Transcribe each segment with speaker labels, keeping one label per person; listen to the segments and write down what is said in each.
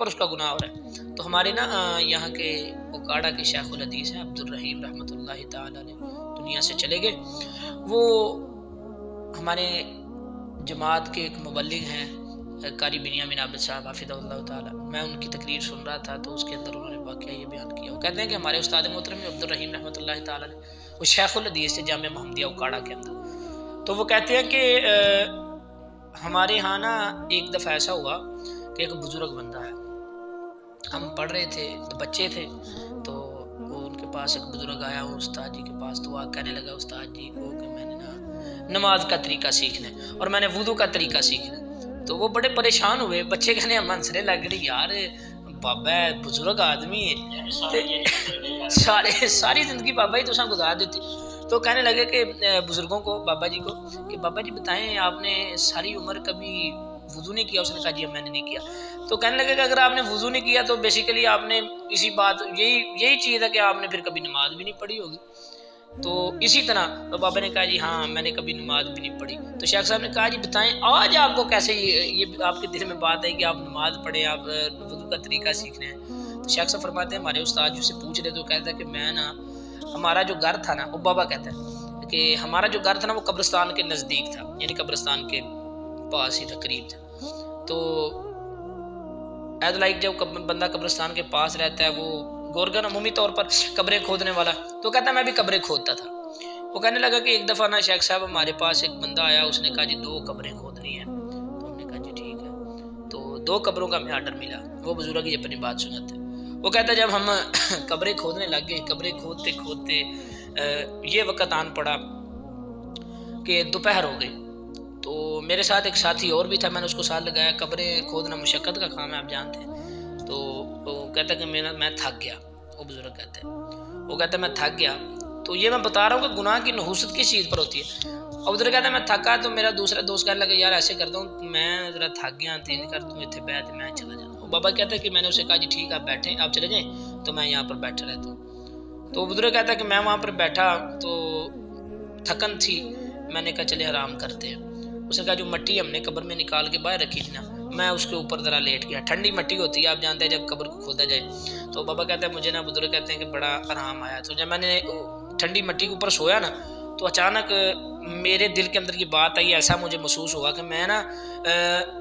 Speaker 1: اور اس کا گناہ ہو رہا ہے۔ تو ہمارے نا یہاں کے اوکاڑا کے شیخ الحدیث ہیں عبدالرحیم رحمۃ اللہ تعالی علیہ، دنیا سے چلے گئے۔ وہ ہمارے جماعت کے ایک مبلغ ہیں قاری بنیامین عابد صاحب حفظہ اللہ تعالی، میں ان کی تقریر سن رہا تھا تو اس کے اندر انہوں نے واقعہ یہ بیان کیا۔ وہ کہتے ہیں کہ ہمارے استاد محترم عبدالرحیم رحمۃ اللہ تعالی علیہ وہ شیخ الحدیث سے جامعہ محمدیہ اوکاڑا کے اندر، تو وہ کہتے ہیں کہ ہمارے ہاں نا ایک دفعہ ایسا ہوا کہ ایک بزرگ بندہ ہے، ہم پڑھ رہے تھے تو بچے تھے، تو وہ ان کے پاس ایک بزرگ آیا وہ استاد جی کے پاس، تو وہ کہنے لگا استاد جی کو کہ میں نے نا نماز کا طریقہ سیکھنا ہے اور میں نے وضو کا طریقہ سیکھنا ہے۔ تو وہ بڑے پریشان ہوئے، بچے کہنے ہم ہنسنے لگ رہے، یار بابا ہے بزرگ آدمی ہے ساری زندگی بابا جی تو گزار دیتی۔ تو کہنے لگے کہ بزرگوں کو، بابا جی کو، کہ بابا جی بتائیں آپ نے ساری عمر کبھی وضو نہیں کیا؟ اس نے کہا جی میں نے نہیں کیا۔ تو کہنے لگے کہ اگر آپ نے وضو نہیں کیا تو بیسیکلی آپ نے اسی بات یہی چیز ہے کہ آپ نے پھر کبھی نماز بھی نہیں پڑھی ہوگی۔ تو اسی طرح تو بابا نے کہا جی ہاں میں نے کبھی نماز بھی نہیں پڑھی۔ تو شیخ صاحب نے کہا جی بتائیں آج آپ کو کیسے یہ آپ کے دل میں بات ہے کہ آپ نماز پڑھیں، آپ وضو کا طریقہ سیکھنے ہیں؟ تو شیخ صاحب فرماتے ہیں ہمارے استاد جو سے پوچھ رہے تو کہتا ہے کہ میں نا ہمارا جو گھر تھا نا، وہ بابا کہتا ہے کہ ہمارا جو گھر تھا نا وہ قبرستان کے نزدیک تھا، یعنی قبرستان کے پاس ہی تھا، قریب تھا۔ تو ایز لائک جب بندہ قبرستان کے پاس رہتا ہے وہ گورگن عمومی طور پر قبریں کھودنے والا، تو کہتا ہے میں بھی قبریں کھودتا تھا۔ وہ کہنے لگا کہ ایک دفعہ نا شیخ صاحب ہمارے پاس ایک بندہ آیا، اس نے کہا جی 2 قبریں کھودنی ہیں۔ تو ہم نے کہا جی ٹھیک ہے۔ تو 2 قبروں کا ہمیں آرڈر ملا۔ وہ بزرگ ہی اپنی بات سناتے، وہ کہتا ہے جب ہم قبریں کھودنے لگ گئے، قبریں کھودتے کھودتے یہ وقت آن پڑا کہ دوپہر ہو گئی۔ تو میرے ساتھ ایک ساتھی اور بھی تھا، میں نے اس کو ساتھ لگایا، قبریں کھودنا مشقت کا کام ہے آپ جانتے ہیں۔ تو وہ کہتا ہے کہ میں تھک گیا، وہ بزرگ کہتا ہے، وہ کہتا ہے میں تھک گیا۔ تو یہ میں بتا رہا ہوں کہ گناہ کی نحوست کس چیز پر ہوتی ہے۔ اور بزرگ کہتا ہے میں تھکا، تو میرا دوسرا دوست کہنے لگا یار ایسے کرتا ہوں میں ذرا تھک گیا، تین کر تم اتنے بیٹھ میں چلا جانا۔ وہ بابا کہتا ہے کہ میں نے اسے کہا جی ٹھیک آپ بیٹھیں، آپ چلے جائیں تو میں یہاں پر بیٹھا رہتا ہوں۔ تو بزرگ کہتا ہے کہ میں وہاں پر بیٹھا تو تھکن تھی، میں نے کہا چلے آرام کرتے ہیں۔ اس نے کہا جو مٹی ہم نے قبر میں نکال کے باہر رکھی تھی نا، میں اس کے اوپر ذرا لیٹ گیا، ٹھنڈی مٹی ہوتی ہے آپ جانتے ہیں جب قبر کو کھودا جائے۔ تو بابا کہتا ہے مجھے نا بزرگ کہتے ہیں کہ بڑا آرام آیا۔ تو جب میں نے ٹھنڈی مٹی کے اوپر سویا نا تو اچانک میرے دل کے اندر یہ بات آئی، ایسا مجھے محسوس ہوا کہ میں نا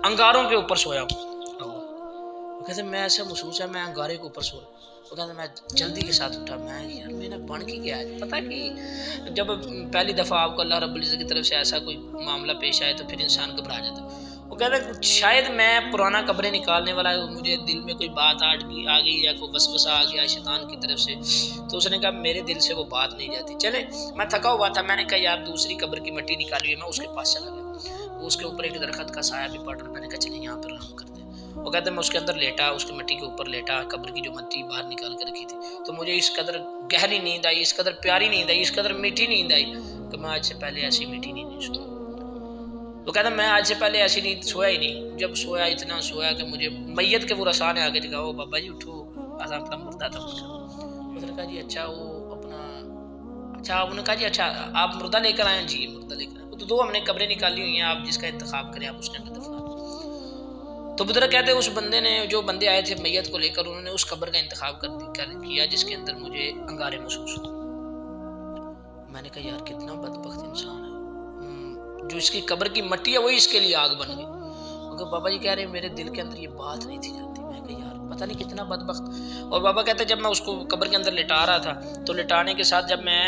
Speaker 1: انگاروں کے اوپر سویا ہوں۔ وہ کہتے ہیں میں ایسا محسوس ہے میں انگارے کے اوپر سویا۔ وہ کہتے ہیں میں جلدی کے ساتھ اٹھا، میں یار میں نے بن کی کیا ہے پتہ کہ جب پہلی دفعہ آپ کو اللہ رب العزت کی طرف سے ایسا کوئی معاملہ پیش آئے تو پھر انسان گھبرا جاتا ہے۔ وہ کہتا ہے شاید میں پرانا قبریں نکالنے والا مجھے دل میں کوئی بات آ گئی یا کوئی وسوسہ آ گیا شیطان کی طرف سے، تو اس نے کہا میرے دل سے وہ بات نہیں جاتی۔ چلے میں تھکا ہوا تھا، میں نے کہا یار دوسری قبر کی مٹی نکالی ہوئی ہے، میں اس کے پاس چلا گیا۔ اس کے اوپر ایک درخت کا سایہ بھی پڑ رہا، میں نے کہا چلے یہاں پر آرام کرتے ہیں۔ وہ کہتے ہیں میں اس کے اندر لیٹا، اس کی مٹی کے اوپر لیٹا، قبر کی جو مٹی باہر نکال کے رکھی تھی، تو مجھے اس قدر گہری نیند آئی، اس قدر پیاری نیند آئی، اس قدر میٹھی نیند آئی کہ میں آج سے پہلے ایسی میٹھی نیند نہیں سویا۔ وہ کہتا میں آج سے پہلے ایسی نیند سویا ہی نہیں، جب سویا اتنا سویا کہ مجھے میت کے وہ رسا نے آگے دکھا، وہ بابا جی اٹھو، آج اپنا مردہ تھا۔ اس نے کہا جی اچھا وہ اپنا اچھا، انہوں نے کہا جی اچھا آپ مردہ لے کر آئے؟ جی مردہ لے کر آئے۔ تو 2 ہم نے قبریں نکالی ہوئی ہیں، آپ جس کا انتخاب کریں آپ اس کے اندر دفنا۔ تو بزرگ کہتے ہیں اس بندے نے، جو بندے آئے تھے میت کو لے کر، انہوں نے اس قبر کا انتخاب کیا جس کے اندر مجھے انگارے محسوس ہوئے۔ میں نے کہا یار کتنا بدبخت انسان ہے، جو اس کی قبر کی مٹی ہے وہی اس کے لیے آگ بن گئی۔ کیونکہ بابا جی کہہ رہے ہیں میرے دل کے اندر یہ بات نہیں تھی جاتی۔ میں کہا یار پتہ نہیں کتنا بدبخت۔ اور بابا کہتے ہیں جب میں اس کو قبر کے اندر لٹا رہا تھا تو لٹانے کے ساتھ جب میں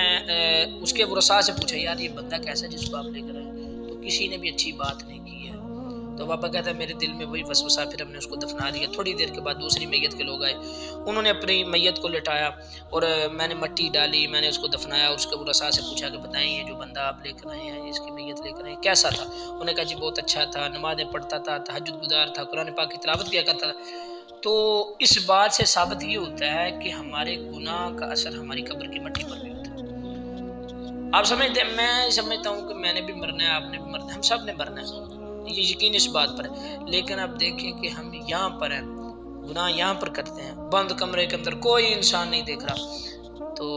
Speaker 1: اس کے ورثاء سے پوچھا یار یہ بندہ کیسا ہے جس کو آپ لے کر آئے، تو کسی نے بھی اچھی بات نہیں کی ہے۔ تو بابا کہتا ہے میرے دل میں وہی وسوسہ، پھر ہم نے اس کو دفنا دیا۔ تھوڑی دیر کے بعد دوسری میت کے لوگ آئے، انہوں نے اپنی میت کو لٹایا اور میں نے مٹی ڈالی، میں نے اس کو دفنایا اور اس کے ورثاء سے پوچھا کہ بتائیں یہ جو بندہ آپ لے کر آئے ہیں، اس کی میت لے کر آئے کیسا تھا؟ انہوں نے کہا جی بہت اچھا تھا، نمازیں پڑھتا تھا، تہجد گزار تھا، قرآن پاک کی تلاوت کیا کرتا تھا۔ تو اس بات سے ثابت یہ ہوتا ہے کہ ہمارے گناہ کا اثر ہماری قبر کی مٹی پر بھی ہوتا ہے۔ آپ سمجھتے ہیں، میں سمجھتا ہوں کہ میں نے بھی مرنا ہے، آپ نے بھی مرنا ہے، ہم سب نے مرنا ہے، یہ یقین اس بات پر ہے۔ لیکن اب دیکھیں کہ ہم یہاں پر ہیں، گناہ یہاں پر کرتے ہیں، بند کمرے کے اندر کوئی انسان نہیں دیکھ رہا، تو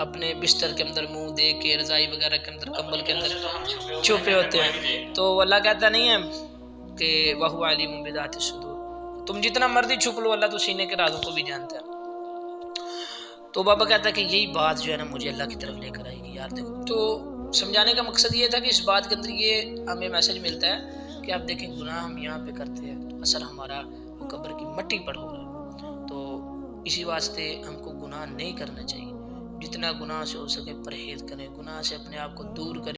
Speaker 1: اپنے بستر کے اندر منہ دے کے، رضائی وغیرہ کے اندر، کمبل کے اندر چھپے ہوتے ہیں۔ تو اللہ کہتا نہیں ہے کہ وَهُوَ عَلِيمٌ بِذَاتِ الصُّدُورِ، تم جتنا مرضی چھپ لو، اللہ تو سینے کے رازوں کو بھی جانتا ہے۔ تو بابا کہتا ہے کہ یہی بات جو ہے نا مجھے اللہ کی طرف لے کر آئے گی یار۔ دیکھو، تو سمجھانے کا مقصد یہ تھا کہ اس بات کے اندر یہ ہمیں میسج ملتا ہے کہ آپ دیکھیں گناہ ہم یہاں پہ کرتے ہیں، اثر ہمارا وہ قبر کی مٹی پر ہو رہا ہے۔ تو اسی واسطے ہم کو گناہ نہیں کرنا چاہیے، جتنا گناہ سے ہو سکے پرہیز کریں، گناہ سے اپنے آپ کو دور کریں۔